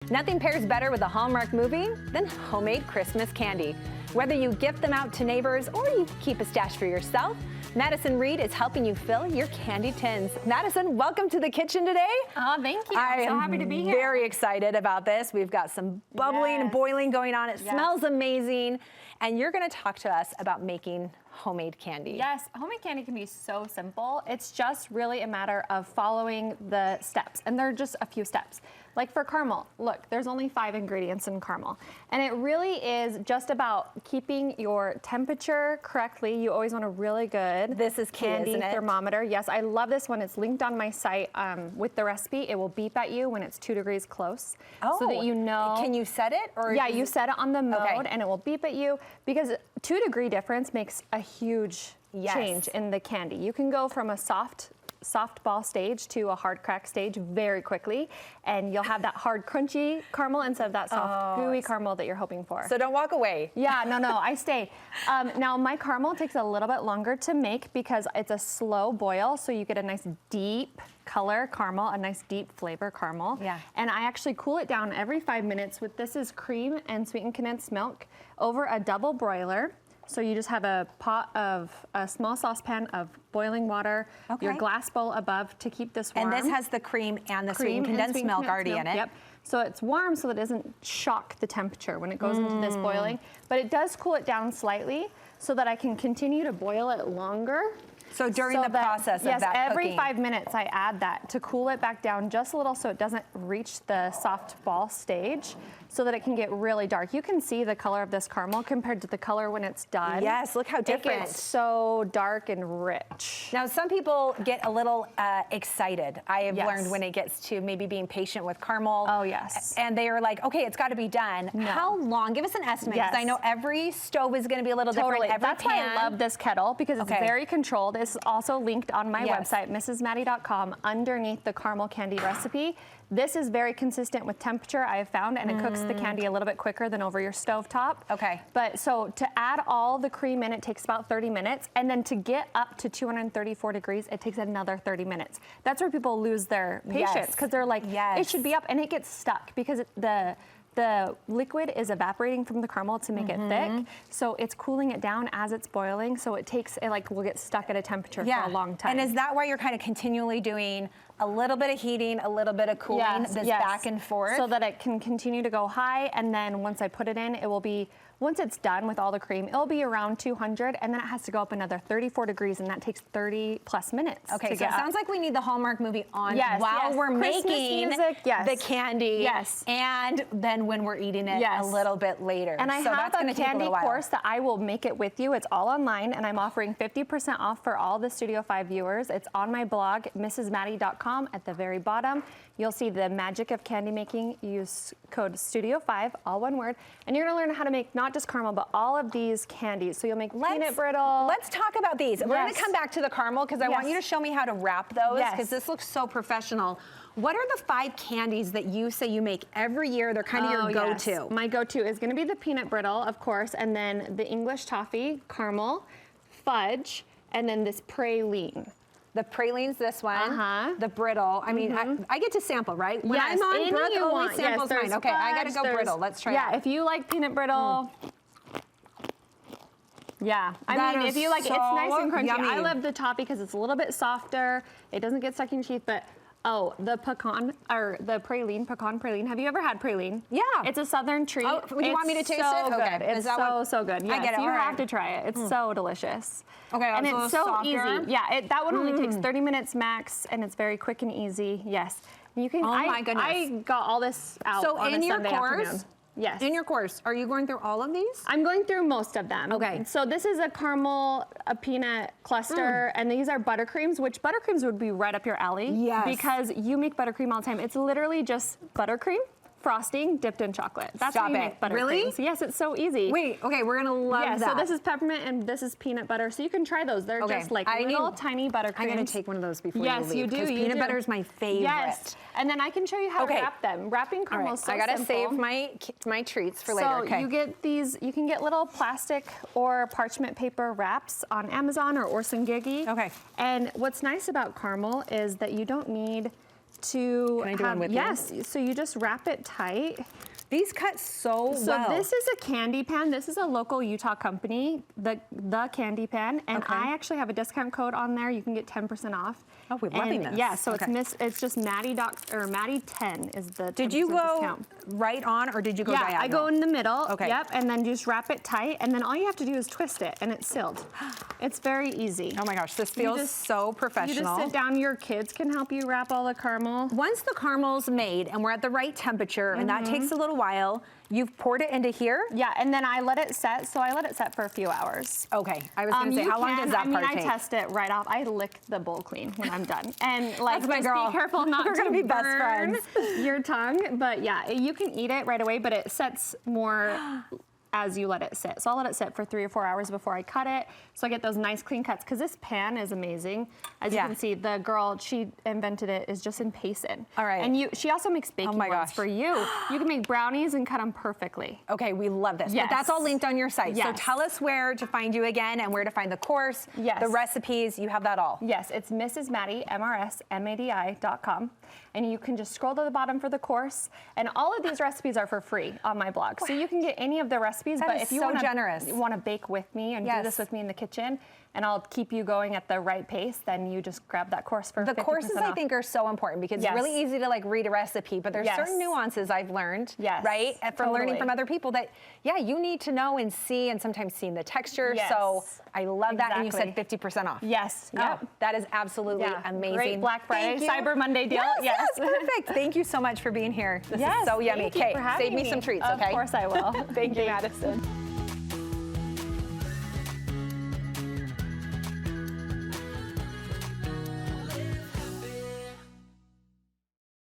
Nothing pairs better with a Hallmark movie than homemade Christmas candy. Whether you gift them out to neighbors or you keep a stash for yourself, Madison Reid is helping you fill your candy tins. Madison, welcome to the kitchen today. Oh, thank you. I'm so happy to be here. Very excited about this. We've got some bubbling and boiling going on. It smells amazing. And you're going to talk to us about making homemade candy. Yes, homemade candy can be so simple. It's just really a matter of following the steps, and they're just a few steps. Like for caramel, look, there's only 5 ingredients in caramel, and it really is just about keeping your temperature correctly. You always want a really good candy thermometer. Yes, I love this one. It's linked on my site with the recipe. It will beep at you when it's 2 degrees close, so that you know. Can you set it? Or yeah, you set it on the mode, and it will beep at you, because 2-degree difference makes a huge change in the candy. You can go from a soft ball stage to a hard crack stage very quickly, and you'll have that hard crunchy caramel instead of that soft gooey caramel that you're hoping for. So don't walk away. Yeah, no, I stay. Now my caramel takes a little bit longer to make because it's a slow boil, so you get a nice deep color caramel, a nice deep flavor caramel. Yeah. And I actually cool it down every 5 minutes with, this is cream and sweetened condensed milk over a double broiler. So you just have a small saucepan of boiling water, your glass bowl above to keep this warm. And this has the cream and the sweetened condensed milk already in it. Yep. So it's warm so that it doesn't shock the temperature when it goes into this boiling. But it does cool it down slightly so that I can continue to boil it longer. So during the process of that cooking. Yes, every 5 minutes I add that to cool it back down just a little so it doesn't reach the soft ball stage, so that it can get really dark. You can see the color of this caramel compared to the color when it's done. Yes, look how different. It gets so dark and rich. Now, some people get a little excited. I have learned when it gets to maybe being patient with caramel. Oh, yes. And they are like, okay, it's got to be done. No. How long? Give us an estimate, because I know every stove is going to be a little different. Every That's why I love this kettle, because it's very controlled. It's also linked on my website, mrsmaddie.com, underneath the caramel candy recipe. This is very consistent with temperature, I have found, and it cooks the candy a little bit quicker than over your stovetop. Okay. But so to add all the cream in, it takes about 30 minutes, and then to get up to 234 degrees, it takes another 30 minutes. That's where people lose their patience, because they're like, it should be up, and it gets stuck because the liquid is evaporating from the caramel to make it thick, so it's cooling it down as it's boiling, so it will get stuck at a temperature for a long time. And is that why you're kind of continually doing a little bit of heating, a little bit of cooling, back and forth? So that it can continue to go high, and then once I put it in, it will be, once it's done with all the cream, it'll be around 200, and then it has to go up another 34 degrees, and that takes 30 plus minutes. Okay, so it sounds like we need the Hallmark movie on while we're making the candy. Yes. And then when we're eating it a little bit later. And I have a candy course that I will make it with you. It's all online, and I'm offering 50% off for all the Studio 5 viewers. It's on my blog, mrsmaddie.com. At the very bottom, you'll see the magic of candy making. Use code STUDIO5, all one word, and you're gonna learn how to make not just caramel, but all of these candies. So you'll make peanut brittle. Let's talk about these. We're gonna come back to the caramel, because I want you to show me how to wrap those, because this looks so professional. What are the 5 candies that you say you make every year? They're kind of your go-to. Yes. My go-to is gonna be the peanut brittle, of course, and then the English toffee, caramel, fudge, and then this praline. The praline's this one, the brittle. I mean, I get to sample, right? When I'm on Brooke, always samples mine. Okay, I gotta go brittle. Let's try it. Yeah, if you like peanut brittle. Yeah, I mean, if you like it, it's nice and crunchy. Yummy. I love the toffee because it's a little bit softer. It doesn't get stuck in your teeth, but the pecan, or the praline, pecan praline. Have you ever had praline? Yeah. It's a southern treat. Oh, would you want me to taste it? Okay. It's so good. Yes, I get it. You have to try it. It's so delicious. Okay, and it's so easy. Yeah, that one only takes 30 minutes max, and it's very quick and easy. Yes. You can, my goodness. I got all this out on a Sunday afternoon. Yes. In your course, are you going through all of these? I'm going through most of them. Okay. So this is a caramel, a peanut cluster, and these are buttercreams, which buttercreams would be right up your alley. Yes. Because you make buttercream all the time. It's literally just buttercream, frosting dipped in chocolate. That's how you make buttercream. Really? Yes, it's so easy. Wait, okay, we're gonna love that. So this is peppermint and this is peanut butter. So you can try those. They're just like little tiny buttercreams. I'm gonna take one of those before you leave. Yes, you do. Peanut butter is my favorite. Yes, and then I can show you how to wrap them. Wrapping caramel is so simple. I gotta save my treats for later. So you get these. You can get little plastic or parchment paper wraps on Amazon or Orson Gigi. Okay. And what's nice about caramel is that you don't need to Can I do one with you? Yes, so you just wrap it tight. These cut so well. So this is a candy pan. This is a local Utah company, the Candy Pan, and I actually have a discount code on there. You can get 10% off. Oh, we're loving this. Yeah, so it's just Maddie10 is the. Did you go discount. right on, or did you go diagonal? Yeah, I go in the middle. Okay. Yep, and then just wrap it tight, and then all you have to do is twist it, and it's sealed. It's very easy. Oh my gosh, this feels so professional. You just sit down. Your kids can help you wrap all the caramel. Once the caramel's made and we're at the right temperature, and that takes a little while, you've poured it into here? Yeah, and then I let it set, so I let it set for a few hours. Okay, I was gonna say, how long does that part take? I test it right off. I lick the bowl clean when I'm done. And like, That's my just girl. be careful not We're to gonna be best burn friends. your tongue. But yeah, you can eat it right away, but it sets more as you let it sit. So I'll let it sit for 3 or 4 hours before I cut it. So I get those nice clean cuts, because this pan is amazing. As you can see, the girl, she invented it, is just in Payson. All right. And she also makes baking ones for you. You can make brownies and cut them perfectly. Okay, we love this. Yes. But that's all linked on your site. Yes. So tell us where to find you again and where to find the course, Yes. the recipes, you have that all. Yes, it's Mrs. Maddie, MRSMADI.com. And you can just scroll to the bottom for the course. And all of these recipes are for free on my blog. So you can get any of the recipes, That but is if you so generous. want to bake with me and do this with me in the kitchen, and I'll keep you going at the right pace, then you just grab that course for 50% The courses, off. I think, are so important, because it's really easy to like read a recipe, but there's certain nuances I've learned, right? And from learning from other people that, you need to know and see, and sometimes seeing the texture. So I love that. And you said 50% off. Yes. Yep. Oh, that is absolutely amazing. Great Black Friday, Cyber Monday deal. Yes, perfect. Thank you so much for being here. This is so yummy. Thank you for having save me some treats, Of course I will. Thank you, Madison.